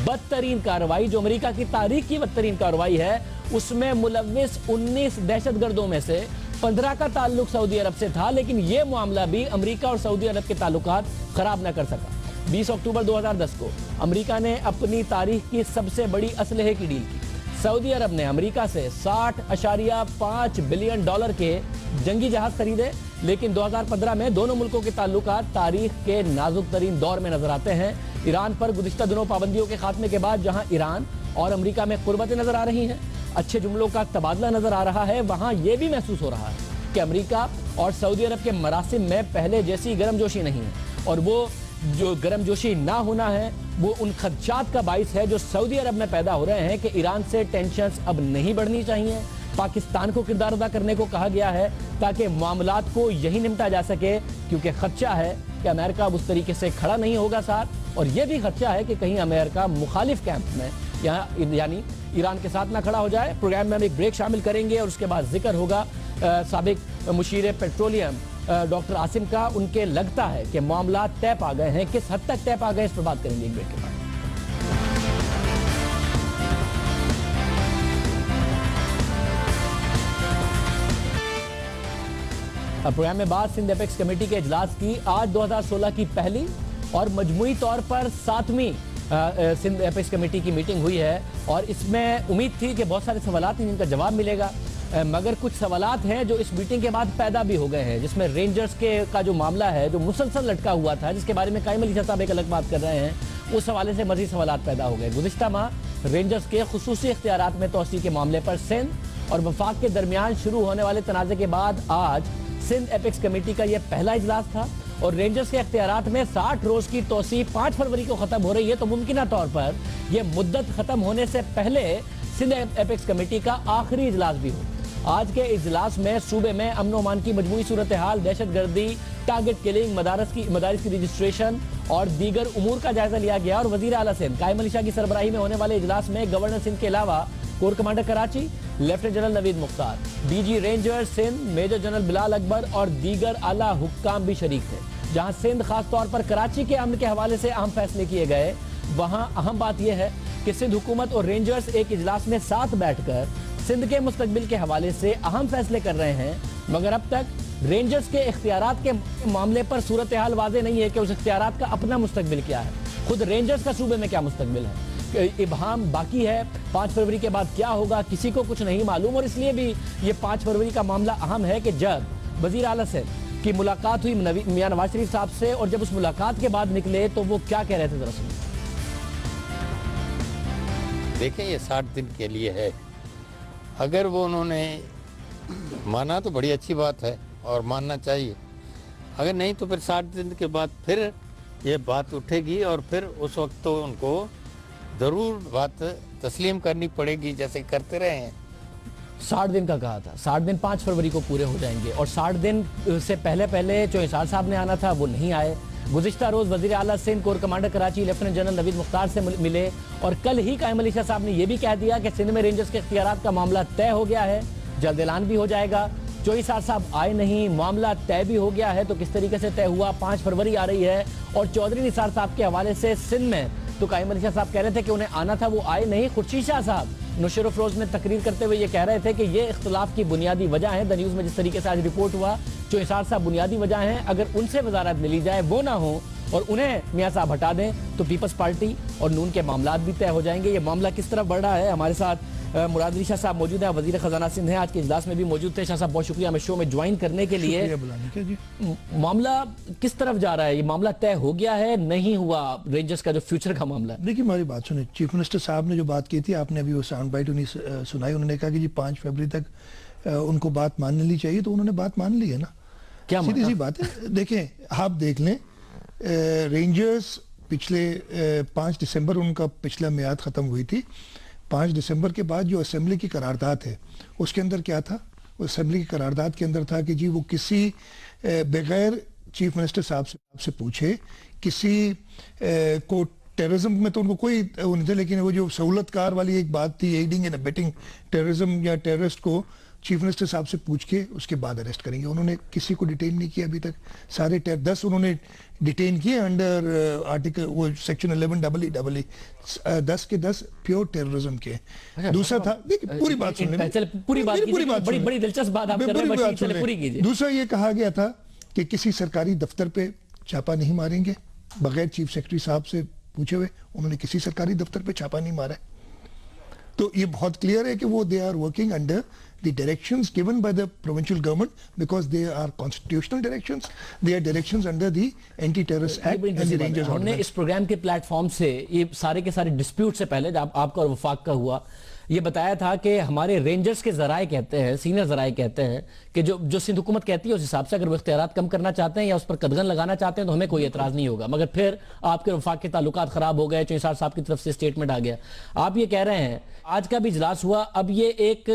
Speaker 1: बदतरीन कार्रवाई, जो अमेरिका की तारीख की बदतरीन कार्रवाई है, उसमें मुलव्विस 19 दहशतगर्दों में से 15 का ताल्लुक सऊदी अरब से था। लेकिन यह मामला भी अमेरिका और सऊदी अरब के ताल्लुकात खराब न कर सका। 20 अक्टूबर 2010 को अमेरिका ने अपनी तारीख की सबसे बड़ी असलहे की डील की। सऊदी अरब ने अमेरिका से $60.5 बिलियन के जंगी जहाज खरीदे। लेकिन 2015 में दोनों मुल्कों के ताल्लुकात तारीख के नाजुक तरीन दौर में नजर आते हैं। ईरान पर गुज़िश्ता दिनों पाबंदियों के खात्मे के बाद जहां ईरान और अमेरिका में कुर्बतें नजर आ रही हैं, अच्छे जुमलों का तबादला नजर आ रहा है, वहां यह भी महसूस हो रहा है कि अमेरिका और सऊदी अरब के मरासिम में पहले जैसी गर्मजोशी नहीं है और वो जो गर्मजोशी ना होना है वो उन खदशात का बाइस है जो सऊदी अरब में पैदा हो रहे हैं कि ईरान से टेंशन्स अब नहीं बढ़नी चाहिए, पाकिस्तान को किरदार अदा करने को कहा गया है ताकि मामलात को यही निपटा जा सके, क्योंकि खदशा है कि अमेरिका अब उस तरीके से खड़ा नहीं होगा साथ, और यह भी खदशा है कि कहीं अमेरिका मुखालिफ कैंप में यहाँ यानी ईरान के साथ ना खड़ा हो जाए। प्रोग्राम में हम एक ब्रेक शामिल करेंगे और उसके बाद जिक्र होगा साबिक मुशीर पेट्रोलियम डॉक्टर आसिम का। उनके लगता है कि मामला तय पा गए हैं, किस हद तक तय पा गए, इस पर बात करेंगे एक ब्रेक के बाद। प्रोग्राम में बात सिंध एपेक्स कमेटी के इजलास की। आज 2016 की पहली और मजमुई तौर पर 7वीं सिंध एपेक्स कमेटी की मीटिंग हुई है, और इसमें उम्मीद थी कि बहुत सारे सवालात हैं जिनका जवाब मिलेगा, मगर कुछ सवालात हैं जो इस मीटिंग के बाद पैदा भी हो गए हैं, जिसमें रेंजर्स का जो मामला है जो मुसलसल लटका हुआ था, जिसके बारे में कायम अली शाह साहब एक अलग बात कर रहे हैं, उस हवाले से मजीद सवालात पैदा हो गए। गुज़िश्ता माह रेंजर्स के खुसूसी इख्तियारात में तोसी के मामले पर सिंध और वफाक के दरमियान शुरू होने वाले तनाज़े के बाद आज सिंध एपेक्स कमेटी का यह पहला इजलास था, और रेंजर्स के इख्तियारात में 60 रोज की तोसी 5 फरवरी को खत्म हो रही है, तो मुमकिना तौर पर यह मुद्दत खत्म होने से पहले सिंध एपेक्स कमेटी का आखिरी इजलास भी हो। आज के इजलास में सूबे में अमन अमान की मजमूई सूरत हाल, दहशतगर्दी, टारगेट किलिंग, मदारिस की रजिस्ट्रेशन और दीगर उमूर का जायजा लिया गया, और वजीर आला सिंध कायम अली शाह की सरबराही में होने वाले इजलास में गवर्नर सिंध के अलावा core commander Karachi lieutenant general Naveed Mukhtar, DG ranger Sindh major general Bilal Akbar और दीगर आला हुक्काम भी शरीक थे। जहां सिंध खास तौर पर कराची के अमन के हवाले से अहम फैसले किए गए, वहां अहम बात यह है कि सिंध हुकूमत और रेंजर्स एक इजलास में साथ बैठकर सिंध के मुस्तकबिल के हवाले से अहम फैसले कर रहे हैं, मगर अब तक रेंजर्स के इख्तियारात के मामले पर सूरत हाल वाज़े नहीं है कि उस इख्तियारात का अपना मुस्तकबिल क्या है, खुद रेंजर्स का सूबे में क्या मुस्तकबिल है। इबहाम बाकी है, 5 फरवरी के बाद क्या होगा किसी को कुछ नहीं मालूम, और इसलिए भी ये 5 फरवरी का मामला अहम है कि जब वजीर आला से की मुलाकात हुई मियां नवाज शरीफ साहब से, और जब उस मुलाकात के बाद निकले तो वो क्या कह रहे थे, जरा सुनिए।
Speaker 6: देखें, ये 60 दिन के लिए है, अगर वो उन्होंने माना तो बड़ी अच्छी बात है और मानना चाहिए, अगर नहीं तो फिर 60 दिन के बाद फिर ये बात उठेगी और फिर उस वक्त तो उनको ज़रूर बात तस्लीम करनी पड़ेगी जैसे करते रहे हैं।
Speaker 1: 60 दिन का कहा था, 60 दिन 5 फरवरी को पूरे हो जाएंगे, और 60 दिन से पहले जो इंसार साहब ने आना था वो नहीं आए। गुज़िश्ता रोज़ वज़ीर आला Sindh core commander Karachi lieutenant general Naveed Mukhtar से मिले, और कल ही कायम अली शाह साहब ने यह भी कह दिया कि सिंध में रेंजर्स के इख्तियारात का मामला तय हो गया है, जल्द ऐलान भी हो जाएगा। जो इंसार साहब आए नहीं, मामला तय भी हो गया है, तो किस तरीके से तय हुआ, 5 फरवरी आ रही है, और चौधरी निसार साहब के हवाले से सिंध में तो कायम अली शाह साहब कह रहे थे कि उन्हें आना था, वो आए नहीं। खुर्शीद शाह साहब नुशर अफरोज ने तकरीर करते हुए ये कह रहे थे कि ये इख्तिलाफ की बुनियादी वजह है, द न्यूज़ में जिस तरीके से आज रिपोर्ट हुआ, जो इंसार साहब बुनियादी वजह हैं, अगर उनसे वजारत मिली जाए वो ना हो और उन्हें मियाँ साहब हटा दें तो पीपल्स पार्टी और नून के मामलात भी तय हो जाएंगे। ये मामला किस तरफ बढ़ रहा है, हमारे साथ मुराद अली शाह साहब मौजूद हैं, वजीर खजाना सिंध हैं, आज के इजलास में भी मौजूद थे। शाह साहब बहुत शुक्रिया हमें शो में ज्वाइन करने के लिए। मामला किस तरफ जा रहा है, ये मामला तय हो गया है, नहीं हुआ, रेंजर्स का जो फ्यूचर का मामला है?
Speaker 7: देखिए, हमारी बात सुने, चीफ मिनिस्टर साहब ने जो बात की थी, आपने अभी वो साउंड बाइट उन्हें सुनाई, उन्होंने कहा कि जी 5 फरवरी तक उनको बात मान लेनी चाहिए, तो उन्होंने बात मान ली है ना, क्या सीधी सी बात है। देखें, आप देख लें, रेंजर्स पिछले 5 दिसंबर उनका पिछला मियाद ख़त्म हुई थी। 5 दिसंबर के बाद जो असेंबली की करारदाद है उसके अंदर क्या था, वो असेंबली की करारदाद के अंदर था कि जी वो किसी बगैर चीफ मिनिस्टर साहब से पूछे किसी को टेररिज्म में तो उनको कोई वो नहीं था, लेकिन वो जो सहूलतकार वाली एक बात थी, एडिंग एंड अबेटिंग टेररिज्म या टेररिस्ट को चीफ मिनिस्टर साहब से पूछ के उसके बाद अरेस्ट करेंगे। उन्होंने किसी को डिटेन नहीं किया अभी तक, सारे 10 उन्होंने डिटेन किए अंडर आर्टिकल वो सेक्शन 11 10 के 10 प्योर टेररिज्म के। दूसरा था, देखिए पूरी बात सुन लें, पूरी बात बड़ी दिलचस्प बात आप कर रहे हैं, चलिए पूरी कीजिए। दूसरा ये कहा गया था कि किसी सरकारी दफ्तर पे छापा नहीं मारेंगे बगैर चीफ सेक्रेटरी साहब से पूछे हुए। उन्होंने किसी सरकारी दफ्तर पे छापा नहीं मारा, तो ये बहुत क्लियर है कि वो they are working under the directions given by the provincial government, because they are constitutional directions, they are directions under the anti-terrorist act and the rangers.
Speaker 1: हमने इस प्रोग्राम के प्लेटफॉर्म से ये सारे के सारे डिस्प्यूट से पहले जब आपका और वफाक का हुआ, ये बताया था कि हमारे रेंजर्स के जराए कहते हैं, सीनियर जराए कहते हैं कि जो सिंध हुकूमत कहती है उस हिसाब से अगर वो इख्तियारात कम करना चाहते हैं या उस पर कदगन लगाना चाहते हैं तो हमें कोई एतराज नहीं होगा, मगर फिर आपके वफाक के ताल्लुकात खराब हो गए, चौंसार साहब की तरफ से स्टेटमेंट आ गया। आप ये कह रहे हैं आज का भी इजलास हुआ, अब ये एक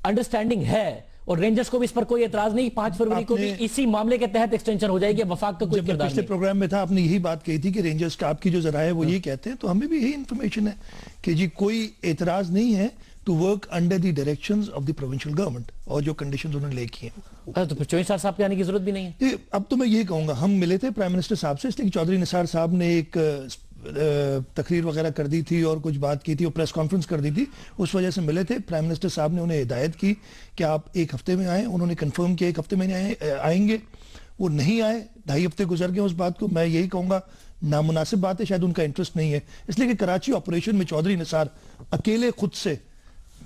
Speaker 1: अंडरस्टैंडिंग है और रेंजर्स को भी इस पर कोई एतराज नहीं, 5 फरवरी को भी इसी मामले के तहत एक्सटेंशन हो जाएगी, वफाक का कोई
Speaker 7: जब
Speaker 1: किरदार
Speaker 7: पिछले
Speaker 1: नहीं।
Speaker 7: प्रोग्राम में था आपने यही बात कही थी कि रेंजर्स का आपकी जो जरा है वो यही कहते हैं, तो हमें भी यही इंफॉर्मेशन है कि जी कोई एतराज नहीं है to work under the directions of the provincial government और जो कंडीशंस उन्होंने लेखी हैं।
Speaker 1: तो फिर चौधरी साहब के आने की जरूरत भी नहीं है।
Speaker 7: ये अब तो मैं ये कहूंगा, हम मिले थे प्राइम मिनिस्टर साहब से, इसलिए कि चौधरी निसार साहब ने एक तकरीर वगैरह कर दी थी और कुछ बात की थी और प्रेस कॉन्फ्रेंस कर दी थी, उस वजह से मिले थे। प्राइम मिनिस्टर साहब ने उन्हें हिदायत की कि आप 1 हफ्ते में आए, उन्होंने कंफर्म किया 1 हफ्ते में आएंगे, वो नहीं आए, 2.5 हफ्ते गुजर गए उस बात को। मैं यही कहूंगा नामुनासिब बात है, शायद उनका इंटरेस्ट नहीं है, इसलिए कि कराची ऑपरेशन में चौधरी निसार अकेले खुद से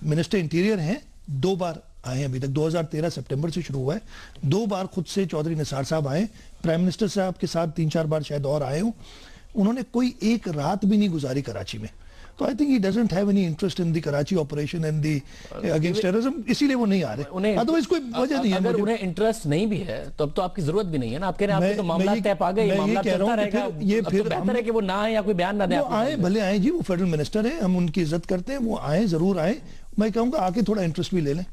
Speaker 7: मिनिस्टर इंटीरियर हैं, 2 बार आए अभी तक, 2013 सितंबर से शुरू हुआ है, 2 बार खुद से चौधरी निसार साहब आए, प्राइम मिनिस्टर साहब के साथ 3-4 बार शायद और आए हों, उन्होंने कोई एक रात भी नहीं गुजारी कराची में। तो I think he doesn't have any interest in the Karachi operation and the against terrorism, इसीलिए वो नहीं आ रहे। अदरवाइज कोई वजह नहीं है।
Speaker 1: अगर उन्हें इंटरेस्ट नहीं भी है तो अब तो आपकी जरूरत भी नहीं है ना, आप कह रहे हैं आपके तो मामला तय पा गए, मामला चलता रहेगा,
Speaker 7: ये
Speaker 1: अब
Speaker 7: फिर
Speaker 1: तो बेहतर है कि वो ना आए या कोई बयान ना दे।
Speaker 7: आए, भले आए जी, वो फेडरल मिनिस्टर है, हम उनकी इज्जत करते हैं, वो आए, जरूर आए। मैं कहूंगा आके थोड़ा इंटरेस्ट भी ले लें।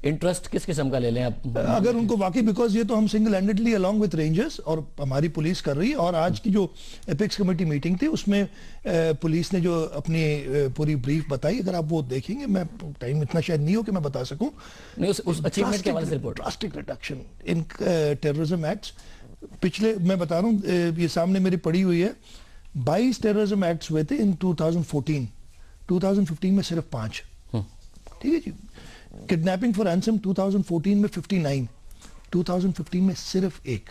Speaker 1: इंटरेस्ट किस किस्म का ले लें आप?
Speaker 7: अगर उनको वाकई, बिकॉज ये तो हम single handedly along with rangers और हमारी पुलिस कर रही है, और आज की जो एपेक्स कमेटी मीटिंग थी उसमें पुलिस ने जो अपनी पूरी ब्रीफ बताई, अगर आप वो देखेंगे, मैं टाइम इतना शायद नहीं हो कि मैं बता सकूं,
Speaker 1: नहीं उस अचीवमेंट के हवाले से report,
Speaker 7: drastic reduction in terrorism acts. पिछले, मैं बता रहा हूँ, ये सामने मेरी पड़ी हुई है, 22 टेररिज्म एक्ट्स हुए थे इन 2014, 2015 में सिर्फ 5। ठीक है जी। किडनैपिंग फॉर रैंसम 2014 में 59, 2015 में सिर्फ 1।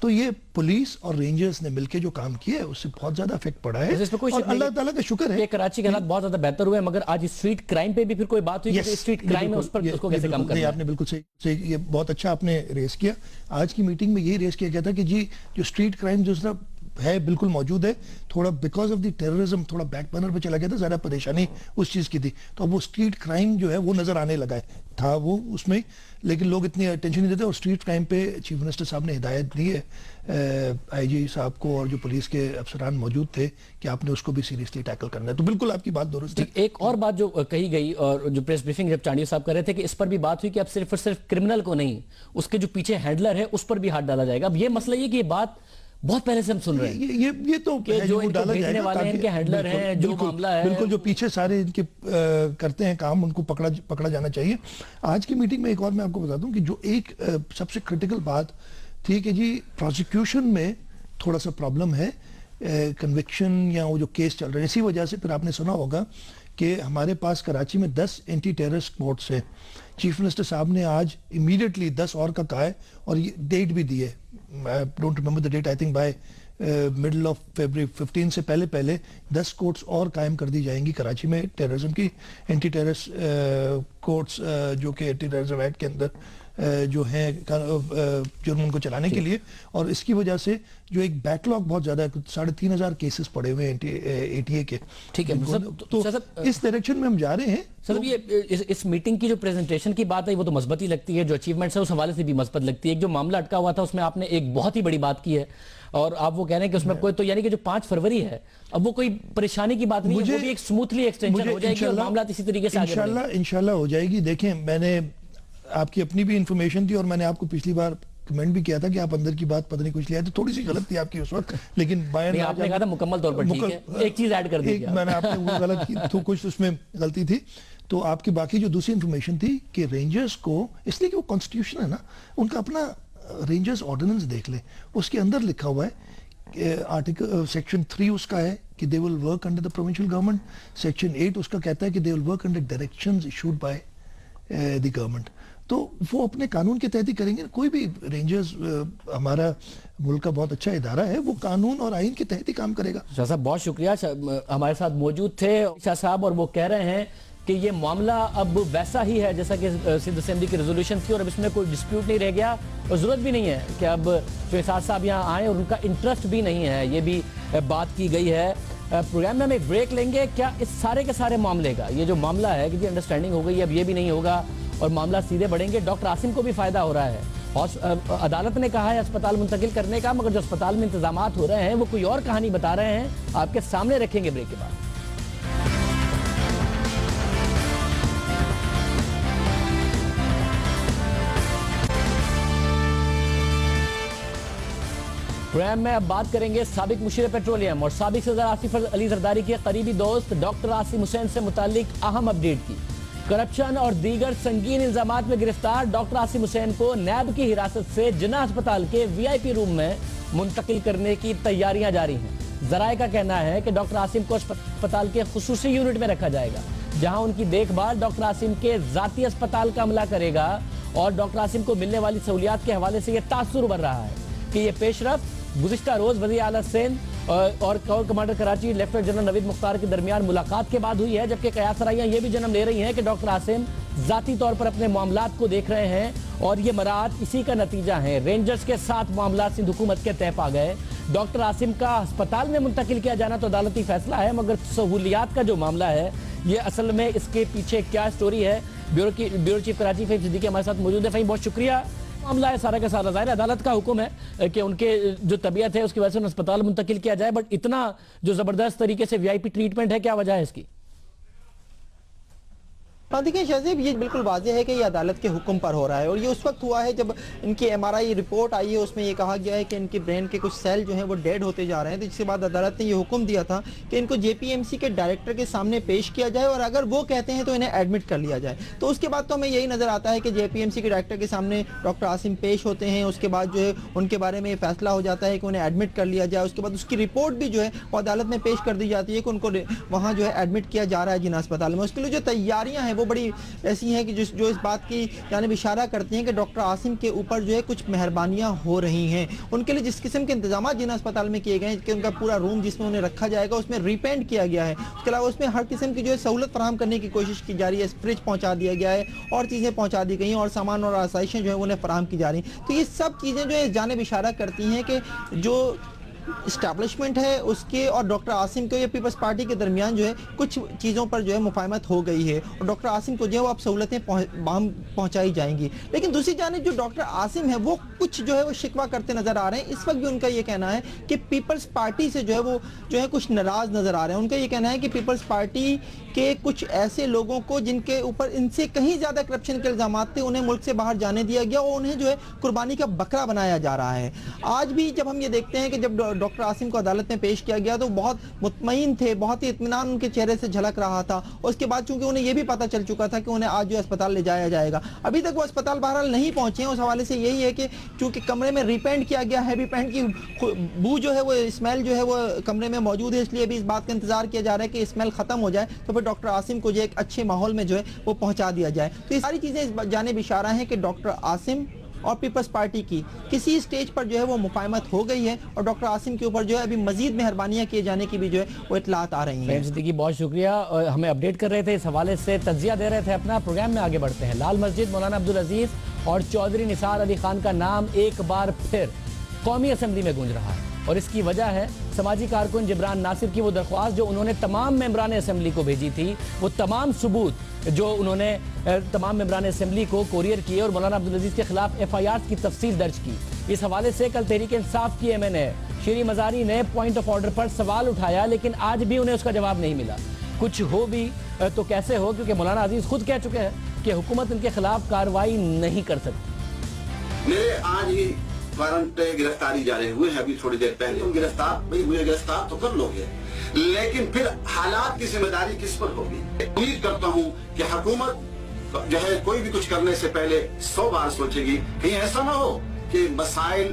Speaker 7: तो ये पुलिस और रेंजर्स ने मिलकर जो काम किया है उससे बहुत ज्यादा इफेक्ट पड़ा है, और अल्लाह ताला का शुक्र है।
Speaker 1: कराची के हालात बहुत ज्यादा बेहतर हुए, मगर आज स्ट्रीट क्राइम पे भी फिर कोई बात हुई? स्ट्रीट क्राइम है, उस पर उसको कैसे कम करना है?
Speaker 7: आपने बिल्कुल सही, ये बहुत अच्छा आपने रेस किया। आज की मीटिंग में यही रेस किया गया था कि जी जो स्ट्रीट क्राइम जो है बिल्कुल मौजूद है, थोड़ा बिकॉज ऑफ द टेररिज्म थोड़ा बैक बर्नर पे चला गया था, ज्यादा परेशानी उस चीज की थी, तो अब वो स्ट्रीट क्राइम जो है वो नजर आने लगा है, था वो उसमें, लेकिन लोग इतनी अटेंशन नहीं देते। और स्ट्रीट क्राइम पे चीफ मिनिस्टर साहब ने हिदायत दी है आईजी साहब को और जो पुलिस के अफसरान मौजूद थे कि आपने उसको भी सीरियसली टैकल करना है। तो बिल्कुल आपकी बात दुरुस्त है।
Speaker 1: एक और बात जो कही गई और जो प्रेस ब्रीफिंग जब चांडिया साहब कर रहे थे कि इस पर भी बात हुई कि अब सिर्फ और सिर्फ क्रिमिनल को नहीं, उसके जो पीछे हैंडलर है उस पर भी हाथ डाला जाएगा। अब ये मसला ये कि ये बात बहुत पहले से हम सुन रहे हैं,
Speaker 7: ये तो
Speaker 1: जो डाला जाएगा वाले हैं, इनके हैंडलर हैं, जो मामला है
Speaker 7: बिल्कुल जो पीछे सारे इनके करते हैं काम, उनको पकड़ा जाना चाहिए। आज की मीटिंग में एक और मैं आपको बता दूं कि जो एक सबसे क्रिटिकल बात थी कि जी प्रोसिक्यूशन में थोड़ा सा प्रॉब्लम है, कन्विक्शन या वो जो केस चल रहे हैं, इसी वजह से फिर आपने सुना होगा कि हमारे पास कराची में 10 एंटी टेररिस्ट कोर्ट्स हैं। चीफ मिनिस्टर साहब ने आज इमीडिएटली 10 और का कहा है, और ये डेट भी दी है, I don't remember the date, I think by middle of February 15 से पहले 10 कोर्ट्स और कायम कर दी जाएंगी कराची में टेररिज्म की, एंटी टेररिस्ट कोर्ट्स जो कि एंटी टेररिज्म एक्ट के अंदर जो है जुर्म उनको चलाने के लिए। और इसकी वजह से जो एक बैकलॉग बहुत ज्यादा है, 3,500 केसेस पड़े हुए हैं एटीए के।
Speaker 1: ठीक है,
Speaker 7: तो इस डायरेक्शन में हम जा रहे हैं।
Speaker 1: सर ये इस मीटिंग की जो प्रेजेंटेशन की बात है वो तो मस्बत ही लगती है, जो अचीवमेंट्स है उस हवाले से भी मस्बत लगती है। जो मामला अटका हुआ था उसमें आपने एक बहुत ही बड़ी बात की है, और आप वो कह रहे हैं कि उसमें कोई, तो यानी कि जो 5 फरवरी है अब वो कोई परेशानी की बात नहीं है, वो भी एक स्मूथली एक्सटेंशन हो जाएगी और मामला इसी तरीके से
Speaker 7: इंशाल्लाह हो जाएगी। देखें, मैंने आपकी अपनी भी इंफॉर्मेशन थी और मैंने आपको पिछली बार कमेंट भी किया था कि आप अंदर की बात पता नहीं कुछ लिया, तो थोड़ी सी गलत थी आपकी उस वक्त, लेकिन
Speaker 1: आपने कहा था मुकम्मल तौर पर ठीक है, एक चीज ऐड कर दी,
Speaker 7: मैंने आपने वो गलत की, तो कुछ उसमें गलती थी। तो आपकी बाकी जो दूसरी इंफॉर्मेशन थी कि रेंजर्स को, इसलिए कि वो कॉन्स्टिट्यूशन है ना, उनका अपना रेंजर्स ऑर्डिनेंस देख ले, उसके अंदर लिखा हुआ है आर्टिकल सेक्शन 3 उसका है कि they will work under the provincial government, section 8 उसका कहता है कि they will work under directions issued by the government. तो वो अपने कानून के तहत ही करेंगे। कोई भी रेंजर्स, हमारा मुल्क का बहुत अच्छा इदारा है, वो कानून और आइन के तहत ही काम करेगा।
Speaker 1: शाह साहब बहुत शुक्रिया, हमारे साथ मौजूद थे शाह साहब, और वो कह रहे हैं कि ये मामला अब वैसा ही है जैसा कि सिंध असेंबली की रेजोल्यूशन थी, और अब इसमें कोई डिस्प्यूट नहीं रह गया, और जरूरत भी नहीं है कि अब शहजाद साहब यहाँ आए, और उनका इंटरेस्ट भी नहीं है, ये भी बात की गई है। प्रोग्राम में हम एक ब्रेक लेंगे। क्या इस सारे के सारे मामले का ये जो मामला है कि जी अंडरस्टैंडिंग हो गई, अब ये भी नहीं होगा और मामला सीधे बढ़ेंगे, डॉक्टर आसिम को भी फायदा हो रहा है, और अदालत ने कहा है अस्पताल मुंतकिल करने का, मगर जो अस्पताल में इंतजामात हो रहे हैं वो कोई और कहानी बता रहे हैं, आपके सामने रखेंगे ब्रेक के बाद। प्रोग्राम में अब बात करेंगे साबिक मुशीर पेट्रोलियम और साबिक सदर आसिफ अली जरदारी के करीबी दोस्त डॉक्टर आसिम हुसैन से मुतालिक अहम अपडेट की। करप्शन और दीगर संगीन इल्जामात में गिरफ्तार डॉक्टर आसिम हुसैन को नैब की हिरासत से जिन्ना अस्पताल के वीआईपी रूम में मुंतकिल करने की तैयारियां जारी हैं। जराये का कहना है कि डॉक्टर आसिम को अस्पताल के खुसूसी यूनिट में रखा जाएगा, जहां उनकी देखभाल डॉक्टर आसिम के जाती अस्पताल का अमला करेगा। और डॉक्टर आसिम को मिलने वाली सहूलियात के हवाले से यह तासुर उभर रहा है कि यह पेशरफ गुज़िश्ता रोज वज़ीर आला सिंध और core commander Karachi lieutenant general Naveed Mukhtar के दरमियान मुलाकात के बाद हुई है, जबकि कयासराइयां ये भी जन्म ले रही हैं कि डॉक्टर आसिम जाती तौर पर अपने मामलात को देख रहे हैं और ये मरात इसी का नतीजा है। रेंजर्स के साथ मामला सिंध हुकूमत के तय पा गए। डॉक्टर आसिम का अस्पताल में मुंतकिल किया जाना तो अदालती फैसला है, मगर सहूलियात का जो मामला है ये असल में इसके पीछे क्या स्टोरी है। ब्यूरो चीफ कराची फ़हीम सिद्दीकी हमारे साथ मौजूद है। फ़हीम, बहुत शुक्रिया। मामला है सारा का सारा, ज़ाहिर अदालत का हुक्म है कि उनके जो तबीयत है उसकी वजह से उन्हें अस्पताल मुंतकिल किया जाए, बट इतना जो ज़बरदस्त तरीके से वीआईपी ट्रीटमेंट है, क्या वजह है इसकी?
Speaker 8: हाँ देखिए शहज़ेब, ये बिल्कुल वाज़ेह है कि ये अदालत के हुक्म पर हो रहा है और ये उस वक्त हुआ है जब इनकी एमआरआई रिपोर्ट आई है, उसमें ये कहा गया है कि इनके ब्रेन के कुछ सेल जो हैं वो डेड होते जा रहे हैं। तो जिसके बाद अदालत ने ये हुक्म दिया था कि इनको जेपीएमसी के डायरेक्टर के सामने पेश किया जाए और अगर वो कहते हैं तो इन्हें एडमिट कर लिया जाए। तो उसके बाद तो हमें यही नज़र आता है कि जेपीएमसी के डायरेक्टर के सामने डॉक्टर आसिम पेश होते हैं। उसके बाद जो है उनके बारे में फैसला हो जाता है कि उन्हें एडमिट कर लिया जाए। उसके बाद उसकी रिपोर्ट भी जो है वो अदालत में पेश कर दी जाती है कि उनको वहाँ जो है एडमिट किया जा रहा है जिन्ना अस्पताल में। उसके लिए जो तैयारियाँ हैं वो बड़ी ऐसी हैं कि जो इस बात की जानिब इशारा करती हैं कि डॉक्टर आसिम के ऊपर जो है कुछ मेहरबानियां हो रही हैं। उनके लिए जिस किस्म के इंतजाम जिन अस्पताल में किए गए हैं कि उनका पूरा रूम जिसमें उन्हें रखा जाएगा उसमें रिपेंट किया गया है। उसके अलावा उसमें हर किस्म की जो है सहूलत फराहम करने की कोशिश की जा रही है। फ्रिज पहुंचा दिया गया है और चीज़ें पहुंचा दी गई हैं और सामान और आसाइशें जो है उन्हें फराहम की जा रही हैं। तो ये सब चीज़ें जो है जानिब इशारा करती हैं कि जो इस्टेब्लिशमें है उसके और डॉक्टर आसिम को या पीपल्स पार्टी के दरमियान जो है कुछ चीज़ों पर जो है मुफाहमत हो गई है और डॉक्टर आसिम को जो है वो अब सहूलतें पहुंचाई जाएंगी। लेकिन दूसरी जानिब जो डॉक्टर आसिम है वो कुछ जो है वो शिकवा करते नज़र आ रहे हैं। इस वक्त भी उनका ये कहना है कि पीपल्स पार्टी से जो है वो जो है कुछ नाराज़ नज़र आ रहे हैं। उनका ये कहना है कि पीपल्स पार्टी के कुछ ऐसे लोगों को जिनके ऊपर इनसे कहीं ज़्यादा करप्शन के इल्ज़ाम थे उन्हें मुल्क से बाहर जाने दिया गया और उन्हें जो है कुर्बानी का बकरा बनाया जा रहा है। आज भी जब हम ये देखते हैं कि जब डॉक्टर आसिम को अदालत में पेश किया गया तो बहुत मुतमईन थे, बहुत ही इत्मीनान उनके चेहरे से झलक रहा था। उसके बाद चूंकि उन्हें यह भी पता चल चुका था कि उन्हें आज जो अस्पताल ले जाया जाएगा, अभी तक वो अस्पताल बहरहाल नहीं पहुंचे हैं। उस हवाले से यही है कि चूंकि कमरे में रिपेंट किया गया, हैवी पेंट की बू जो है वो स्मेल जो है वो कमरे में मौजूद है, इसलिए अभी इस बात का इंतजार किया जा रहा है कि स्मेल खत्म हो जाए तो फिर डॉक्टर आसिम को जो एक अच्छे माहौल में जो है वो पहुंचा दिया जाए। तो ये सारी चीजें इस जानिब इशारा है कि डॉक्टर आसिम और पीपल्स पार्टी की किसी स्टेज पर जो है वो मुफाहमत हो गई है और डॉक्टर आसिम के ऊपर जो है अभी मजीद मेहरबानियां किए जाने की भी जो है वो इतलात आ रही हैं।
Speaker 1: सिद्दीकी, बहुत शुक्रिया, हमें अपडेट कर रहे थे, इस हवाले से तज्जिया दे रहे थे अपना। प्रोग्राम में आगे बढ़ते हैं। लाल मस्जिद, मौलाना अब्दुल अजीज और चौधरी निसार अली खान का नाम एक बार फिर कौमी असम्बली में गूंज रहा है और इसकी वजह है समाजी कारकुन जिब्रान नासिर की वो दरख्वास्त जो उन्होंने तमाम मेंबरान असम्बली को भेजी थी। वो तमाम सबूत जो उन्होंने तमाम मेंबरान असम्बली को कोरियर किए और मौलाना अब्दुल अजीज के खिलाफ FIR की तफसील दर्ज की। इस हवाले से कल तहरीक इंसाफ की MNA शीरी मजारी ने पॉइंट ऑफ ऑर्डर पर सवाल उठाया, लेकिन आज भी उन्हें उसका जवाब नहीं मिला। कुछ हो भी तो कैसे हो, क्योंकि मौलाना अजीज खुद कह चुके हैं कि हुकूमत उनके खिलाफ कार्रवाई नहीं कर सकती।
Speaker 9: मेरे आज ही वारंट गिरफ्तारी जारी हुए हैं, अभी थोड़ी देर पहले। तुम गिरफ्तार भाई हुए, गिरफ्तार तो कर लोगे, लेकिन फिर हालात की जिम्मेदारी किस पर होगी? उम्मीद करता हूं कि हुकूमत जो है कोई भी कुछ करने से पहले 100 बार सोचेगी। कहीं ऐसा ना हो कि मसाइल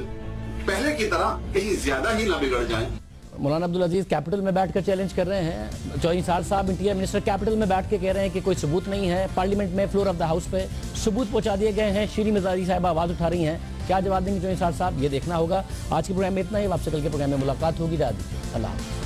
Speaker 9: पहले की तरह कहीं ज्यादा ही ना बिगड़ जाएं।
Speaker 1: मौलाना अब्दुल अजीज कैपिटल में बैठकर चैलेंज कर रहे हैं। चौधरी निसार साहब इंटीरियर मिनिस्टर कैपिटल में बैठ के कह रहे हैं कि कोई सबूत नहीं है। पार्लियामेंट में फ्लोर ऑफ द हाउस पे सबूत पहुंचा दिए गए हैं। शीरी मजारी साहब आवाज उठा रही हैं, क्या जवाब देंगे चौधरी निसार साहब, ये देखना होगा। आज के प्रोग्राम में इतना ही, आपसे कल के प्रोग्राम में मुलाकात होगी। अल्लाह।